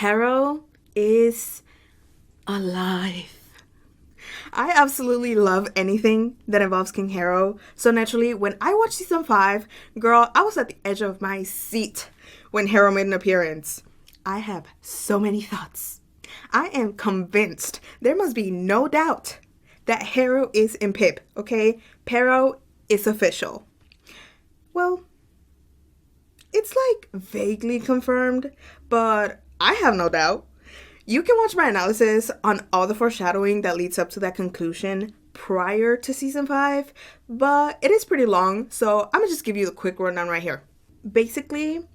Harrow is alive. I absolutely love anything that involves King Harrow. So naturally, when I watched season 5, girl, I was at the edge of my seat when Harrow made an appearance. I have so many thoughts. I am convinced there must be no doubt that Harrow is in Pip, okay? Harrow is official. Well, it's like vaguely confirmed, but I have no doubt. You can watch my analysis on all the foreshadowing that leads up to that conclusion prior to season 5, but it is pretty long, so I'm gonna just give you a quick rundown right here. Basically,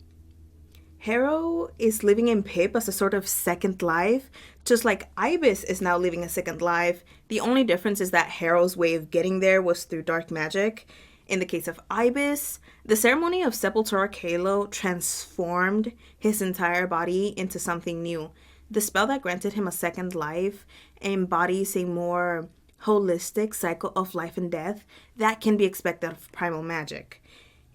Harrow is living in Pip as a sort of second life, just like Ibis is now living a second life. The only difference is that Harrow's way of getting there was through dark magic. In the case of Ibis, the ceremony of Sepultura Kalo transformed his entire body into something new. The spell that granted him a second life embodies a more holistic cycle of life and death that can be expected of primal magic.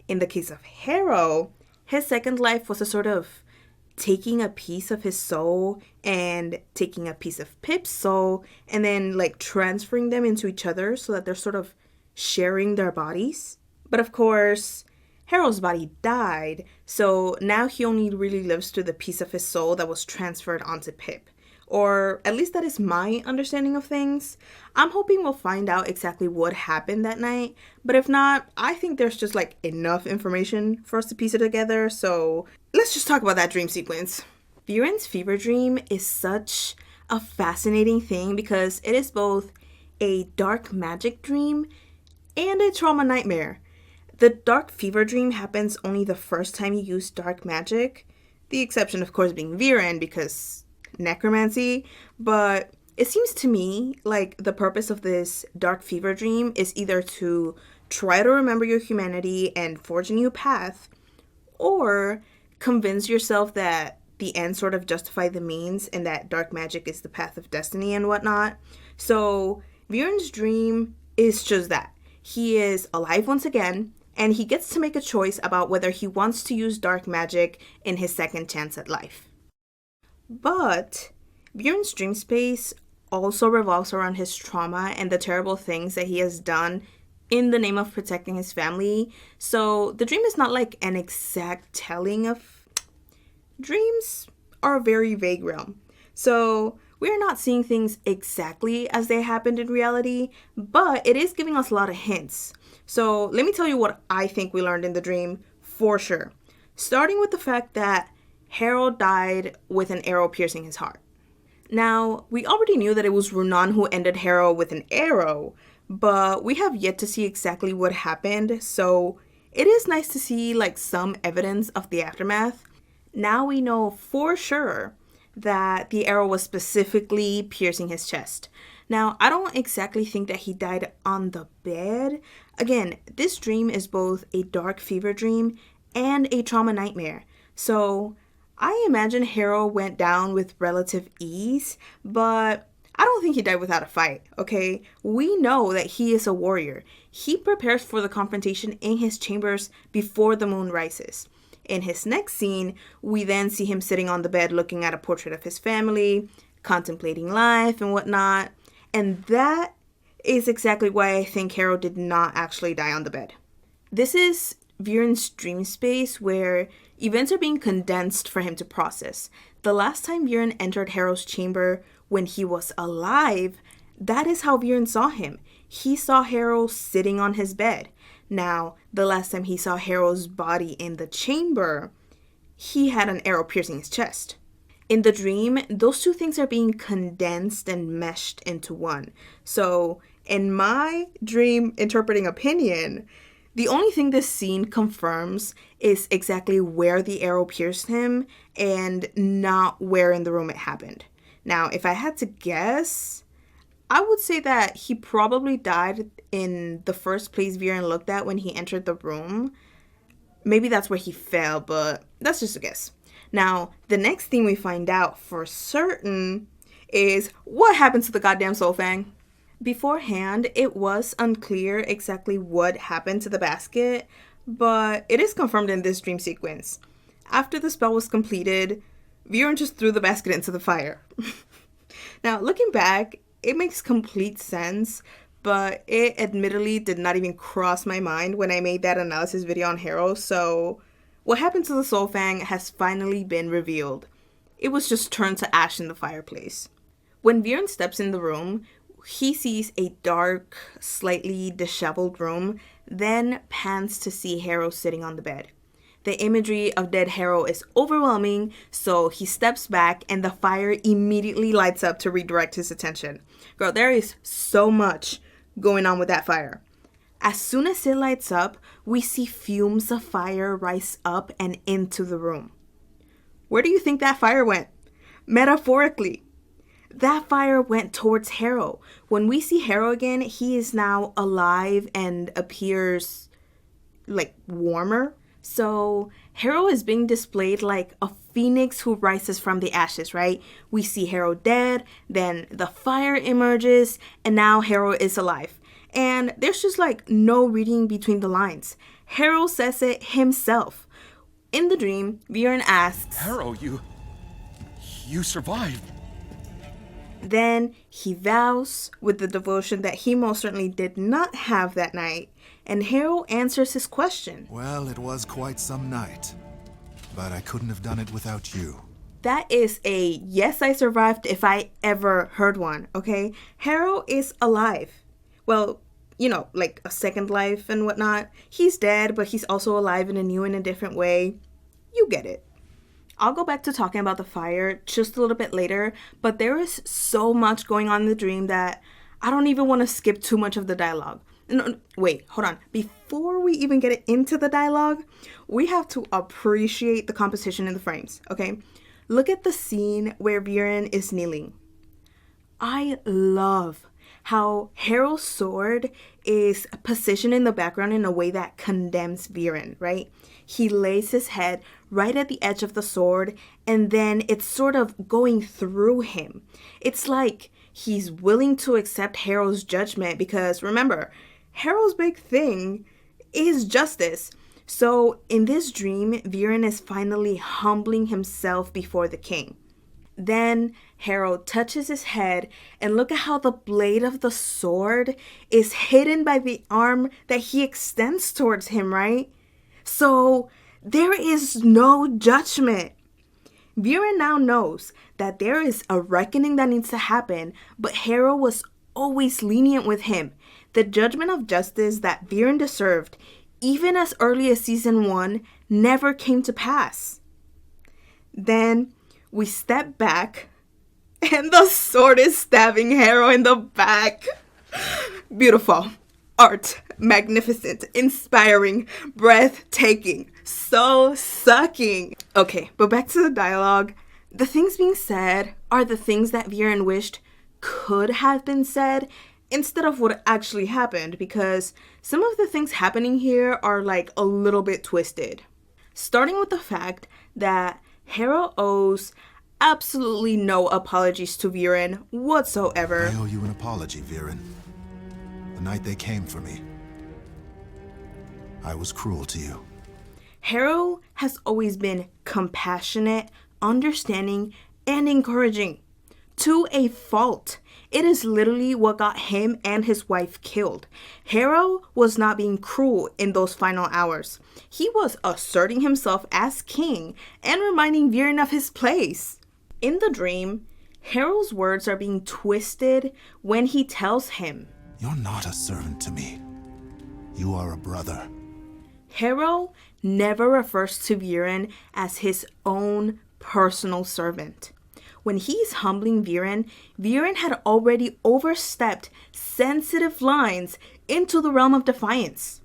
In the case of Harrow, his second life was a sort of taking a piece of his soul and taking a piece of Pip's soul and then like transferring them into each other so that they're sort of sharing their bodies. But of course, Harrow's body died, so now he only really lives through the piece of his soul that was transferred onto Pip. Or at least that is my understanding of things. I'm hoping we'll find out exactly what happened that night, but if not, I think there's just like enough information for us to piece it together, so let's just talk about that dream sequence. Viren's fever dream is such a fascinating thing because it is both a dark magic dream and a trauma nightmare. The dark fever dream happens only the first time you use dark magic, the exception of course being Viren because necromancy, but it seems to me like the purpose of this dark fever dream is either to try to remember your humanity and forge a new path, or convince yourself that the end sort of justify the means and that dark magic is the path of destiny and whatnot. So Viren's dream is just that. He is alive once again, and he gets to make a choice about whether he wants to use dark magic in his second chance at life. But Viren's dream space also revolves around his trauma and the terrible things that he has done in the name of protecting his family. So the dream is not like an exact telling of... Dreams are a very vague realm. So we're not seeing things exactly as they happened in reality, but it is giving us a lot of hints. So let me tell you what I think we learned in the dream for sure. Starting with the fact that Harrow died with an arrow piercing his heart. Now, we already knew that it was Runan who ended Harrow with an arrow, but we have yet to see exactly what happened, so it is nice to see like some evidence of the aftermath. Now we know for sure that the arrow was specifically piercing his chest. Now, I don't exactly think that he died on the bed. Again, this dream is both a dark fever dream and a trauma nightmare. So I imagine Harrow went down with relative ease, but I don't think he died without a fight, okay? We know that he is a warrior. He prepares for the confrontation in his chambers before the moon rises. In his next scene, we then see him sitting on the bed looking at a portrait of his family, contemplating life and whatnot. And that is exactly why I think Harrow did not actually die on the bed. This is Viren's dream space where events are being condensed for him to process. The last time Viren entered Harrow's chamber when he was alive, that is how Viren saw him. He saw Harrow sitting on his bed. Now, the last time he saw Harrow's body in the chamber, he had an arrow piercing his chest. In the dream, those two things are being condensed and meshed into one. So, in my dream interpreting opinion, the only thing this scene confirms is exactly where the arrow pierced him and not where in the room it happened. Now, if I had to guess, I would say that he probably died in the first place Viren looked at when he entered the room. Maybe that's where he fell, but that's just a guess. Now, the next thing we find out for certain is what happened to the goddamn Soulfang. Beforehand, it was unclear exactly what happened to the basket, but it is confirmed in this dream sequence. After the spell was completed, Viren just threw the basket into the fire. Now, looking back, it makes complete sense, but it admittedly did not even cross my mind when I made that analysis video on Harrow, so what happened to the Soulfang has finally been revealed. It was just turned to ash in the fireplace. When Viren steps in the room, he sees a dark, slightly disheveled room, then pans to see Harrow sitting on the bed. The imagery of dead Harrow is overwhelming, so he steps back and the fire immediately lights up to redirect his attention. Girl, there is so much going on with that fire. As soon as it lights up, we see fumes of fire rise up and into the room. Where do you think that fire went? Metaphorically. That fire went towards Harrow. When we see Harrow again, he is now alive and appears like warmer. So Harrow is being displayed like a phoenix who rises from the ashes, right? We see Harrow dead, then the fire emerges, and now Harrow is alive. And there's just like no reading between the lines. Harrow says it himself. In the dream, Viren asks, Harrow, you survived. Then he vows with the devotion that he most certainly did not have that night, and Harrow answers his question. Well, it was quite some night, but I couldn't have done it without you. That is a yes, I survived if I ever heard one, okay? Harrow is alive. Well, you know, like a second life and whatnot. He's dead, but he's also alive in a new and a different way. You get it. I'll go back to talking about the fire just a little bit later, but there is so much going on in the dream that I don't even want to skip too much of the dialogue. No, wait, hold on. Before we even get into the dialogue, we have to appreciate the composition in the frames, okay? Look at the scene where Viren is kneeling. I love how Harrow's sword is positioned in the background in a way that condemns Viren, right? He lays his head right at the edge of the sword, and then it's sort of going through him. It's like he's willing to accept Harrow's judgment because, remember, Harrow's big thing is justice. So in this dream, Viren is finally humbling himself before the king. Then Harrow touches his head, and look at how the blade of the sword is hidden by the arm that he extends towards him, right? So there is no judgment. Viren now knows that there is a reckoning that needs to happen, but Harrow was always lenient with him. The judgment of justice that Viren deserved, even as early as season 1, never came to pass. Then we step back, and the sword is stabbing Harrow in the back. Beautiful. Art. Magnificent. Inspiring. Breathtaking. Soul-sucking. Okay, but back to the dialogue. The things being said are the things that Viren wished could have been said instead of what actually happened, because some of the things happening here are like a little bit twisted. Starting with the fact that Harrow owes absolutely no apologies to Viren whatsoever. I owe you an apology, Viren. The night they came for me, I was cruel to you. Harrow has always been compassionate, understanding, and encouraging. To a fault. It is literally what got him and his wife killed. Harrow was not being cruel in those final hours. He was asserting himself as king and reminding Viren of his place. In the dream, Harrow's words are being twisted when he tells him, You're not a servant to me. You are a brother. Harrow never refers to Viren as his own personal servant. When he's humbling Viren, Viren had already overstepped sensitive lines into the realm of defiance.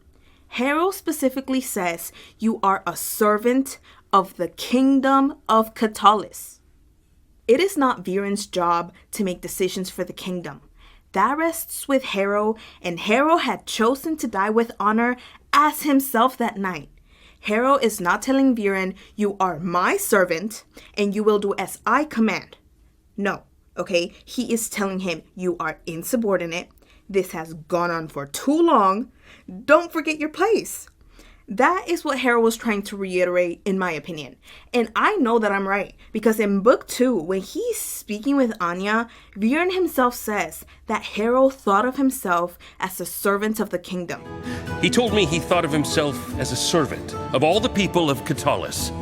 Harrow specifically says, you are a servant of the kingdom of Katalis. It is not Viren's job to make decisions for the kingdom. That rests with Harrow, and Harrow had chosen to die with honor as himself that night. Harrow is not telling Viren, you are my servant, and you will do as I command. No, okay? He is telling him, you are insubordinate. This has gone on for too long. Don't forget your place. That is what Harrow was trying to reiterate, in my opinion. And I know that I'm right, because in book 2, when he's speaking with Anya, Viren himself says that Harrow thought of himself as a servant of the kingdom. He told me he thought of himself as a servant of all the people of Katalis.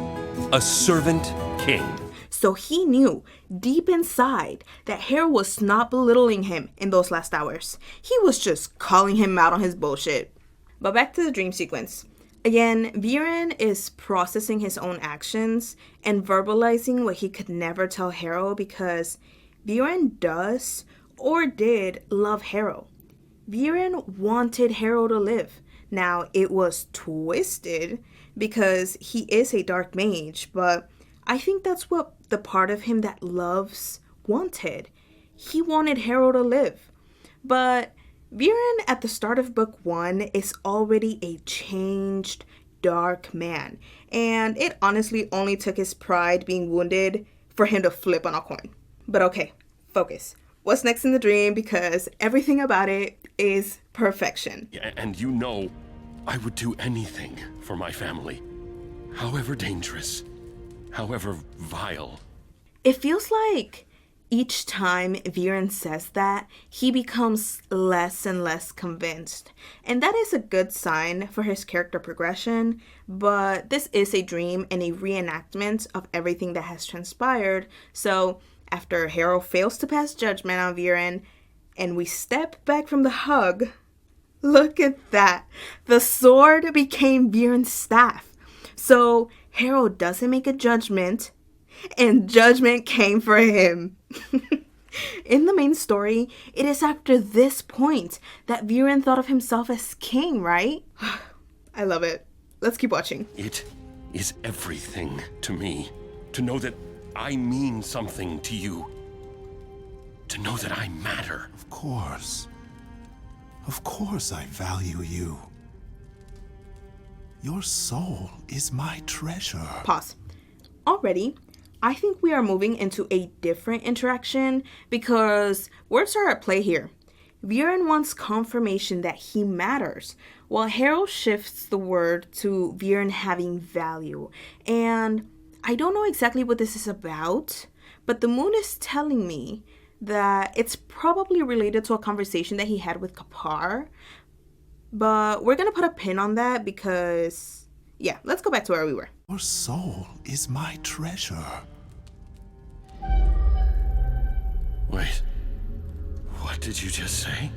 A servant king. So he knew deep inside that Harrow was not belittling him in those last hours. He was just calling him out on his bullshit. But back to the dream sequence. Again, Viren is processing his own actions and verbalizing what he could never tell Harrow, because Viren does or did love Harrow. Viren wanted Harrow to live. Now, it was twisted because he is a dark mage, but I think that's what the part of him that loves wanted. He wanted Harrow to live. But Viren at the start of book 1 is already a changed, dark man. And it honestly only took his pride being wounded for him to flip on a coin. But okay, focus. What's next in the dream? Because everything about it is perfection. Yeah, and you know, I would do anything for my family. However dangerous, however vile. It feels like each time Viren says that, he becomes less and less convinced. And that is a good sign for his character progression, but this is a dream and a reenactment of everything that has transpired. So after Harrow fails to pass judgment on Viren, and we step back from the hug, look at that. The sword became Viren's staff. So Harrow doesn't make a judgment, and judgment came for him. In the main story, it is after this point that Viren thought of himself as king, right? I love it. Let's keep watching. It is everything to me. To know that I mean something to you. To know that I matter. Of course. Of course I value you. Your soul is my treasure. Pause. Already, I think we are moving into a different interaction because words are at play here. Viren wants confirmation that he matters, while Harrow shifts the word to Viren having value. And I don't know exactly what this is about, but the moon is telling me that it's probably related to a conversation that he had with Kpp'ar. But we're gonna put a pin on that because, yeah, let's go back to where we were. Your soul is my treasure. Wait, what did you just say?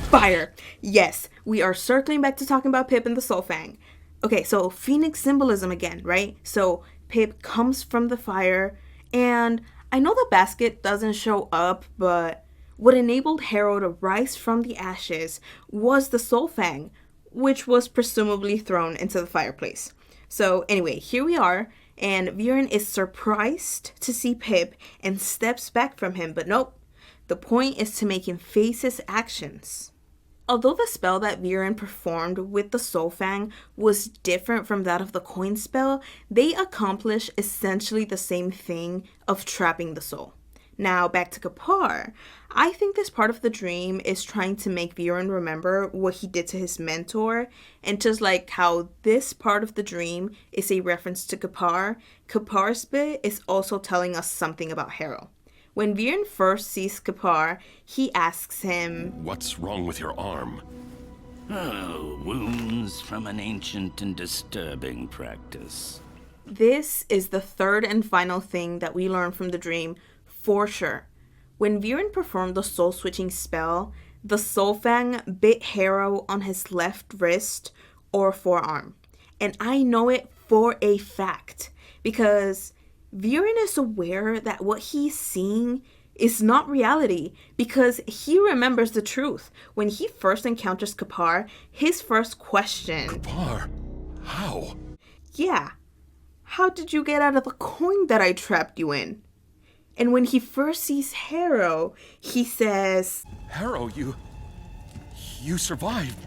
Fire! Yes, we are circling back to talking about Pip and the Soulfang. Okay, so Phoenix symbolism again, right? So Pip comes from the fire, and I know the basket doesn't show up, but what enabled Harrow to rise from the ashes was the Soulfang, which was presumably thrown into the fireplace. So anyway, here we are, and Viren is surprised to see Pip and steps back from him, but nope. The point is to make him face his actions. Although the spell that Viren performed with the Soulfang was different from that of the coin spell, they accomplish essentially the same thing of trapping the soul. Now, back to Kpp'ar. I think this part of the dream is trying to make Viren remember what he did to his mentor, and just like how this part of the dream is a reference to Kpp'ar, Kpp'ar's bit is also telling us something about Harrow. When Viren first sees Kpp'ar, he asks him, "What's wrong with your arm?" Oh, wounds from an ancient and disturbing practice. This is the third and final thing that we learn from the dream, for sure. When Viren performed the soul-switching spell, the Soulfang bit Harrow on his left wrist or forearm. And I know it for a fact, because Viren is aware that what he's seeing is not reality, because he remembers the truth. When he first encounters Kpp'ar, his first question, Kpp'ar? How? yeah, how did you get out of the coin that I trapped you in? And when he first sees Harrow, he says, Harrow, you survived.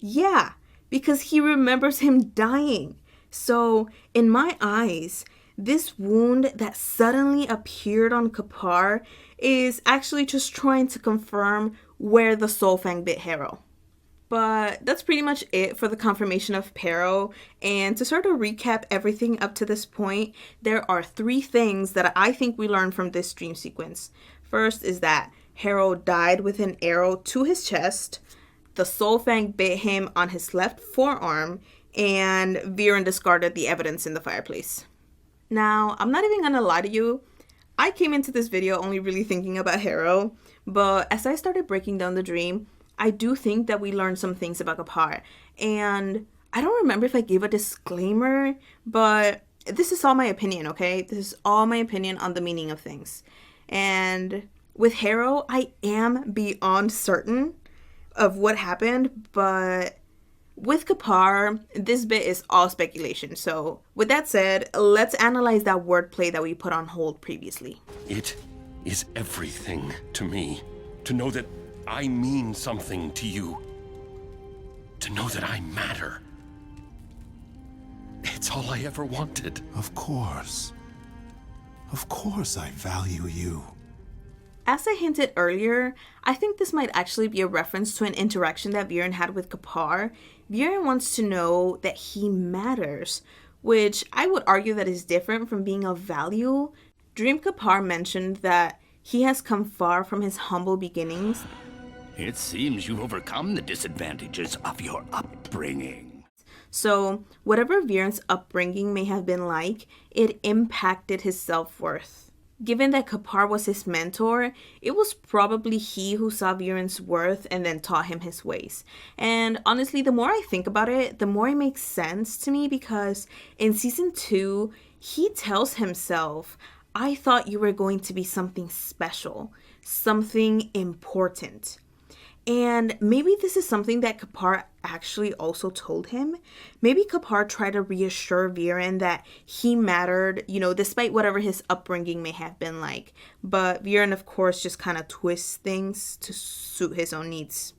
yeah, because he remembers him dying. So, in my eyes, this wound that suddenly appeared on Kpp'ar is actually just trying to confirm where the Soulfang bit Harrow. But that's pretty much it for the confirmation of Harrow. And to sort of recap everything up to this point, there are 3 things that I think we learned from this dream sequence. First is that Harrow died with an arrow to his chest, the Soulfang bit him on his left forearm, and Viren discarded the evidence in the fireplace. Now, I'm not even gonna lie to you, I came into this video only really thinking about Harrow, but as I started breaking down the dream, I do think that we learned some things about Kpp'ar. And I don't remember if I gave a disclaimer, but this is all my opinion, okay? This is all my opinion on the meaning of things. And with Harrow, I am beyond certain of what happened, but with Kpp'ar, this bit is all speculation. So with that said, let's analyze that wordplay that we put on hold previously. It is everything to me to know that I mean something to you. To know that I matter. It's all I ever wanted. Of course. Of course I value you. As I hinted earlier, I think this might actually be a reference to an interaction that Viren had with Kpp'ar. Viren wants to know that he matters, which I would argue that is different from being of value. Dream Kpp'ar mentioned that he has come far from his humble beginnings. It seems you've overcome the disadvantages of your upbringing. So, whatever Viren's upbringing may have been like, it impacted his self-worth. Given that Kpp'ar was his mentor, it was probably he who saw Viren's worth and then taught him his ways. And honestly, the more I think about it, the more it makes sense to me, because in season 2, he tells himself, I thought you were going to be something special, something important. And maybe this is something that Kpp'ar actually also told him. Maybe Kpp'ar tried to reassure Viren that he mattered, despite whatever his upbringing may have been like. But Viren, of course, just kind of twists things to suit his own needs,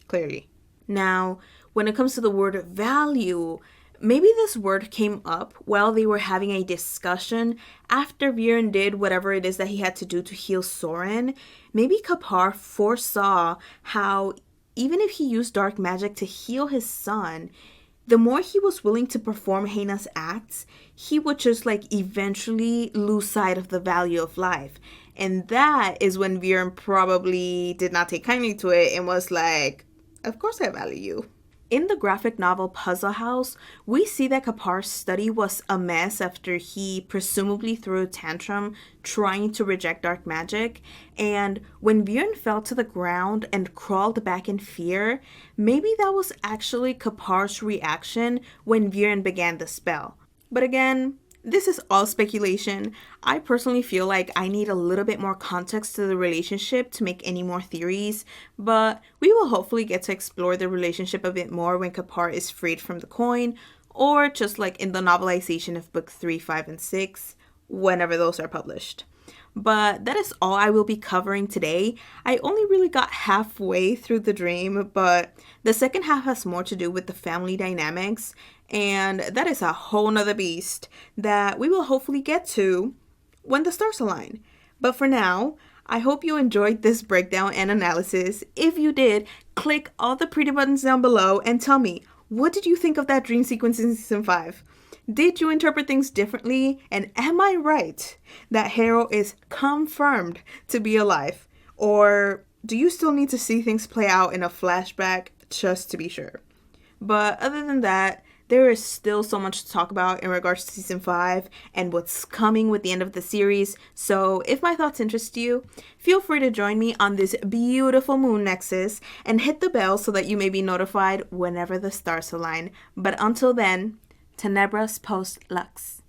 clearly. Now, when it comes to the word value, maybe this word came up while they were having a discussion after Viren did whatever it is that he had to do to heal Soren. Maybe Kpp'ar foresaw how even if he used dark magic to heal his son, the more he was willing to perform heinous acts, he would just eventually lose sight of the value of life. And that is when Viren probably did not take kindly to it and was like, of course I value you. In the graphic novel Puzzle House, we see that Kpp'ar's study was a mess after he presumably threw a tantrum trying to reject dark magic. And when Viren fell to the ground and crawled back in fear, maybe that was actually Kpp'ar's reaction when Viren began the spell. But again, this is all speculation. I personally feel like I need a little bit more context to the relationship to make any more theories, but we will hopefully get to explore the relationship a bit more when Kpp'ar is freed from the coin, or just like in the novelization of book 3, 5, and 6, whenever those are published. But that is all I will be covering today. I only really got halfway through the dream, but the second half has more to do with the family dynamics, and that is a whole nother beast that we will hopefully get to when the stars align. But for now, I hope you enjoyed this breakdown and analysis. If you did, click all the pretty buttons down below and tell me, what did you think of that dream sequence in season 5? Did you interpret things differently? And am I right that Harrow is confirmed to be alive? Or do you still need to see things play out in a flashback just to be sure? But other than that, there is still so much to talk about in regards to season 5 and what's coming with the end of the series. So if my thoughts interest you, feel free to join me on this beautiful moon nexus and hit the bell so that you may be notified whenever the stars align. But until then, Tenebras post lux.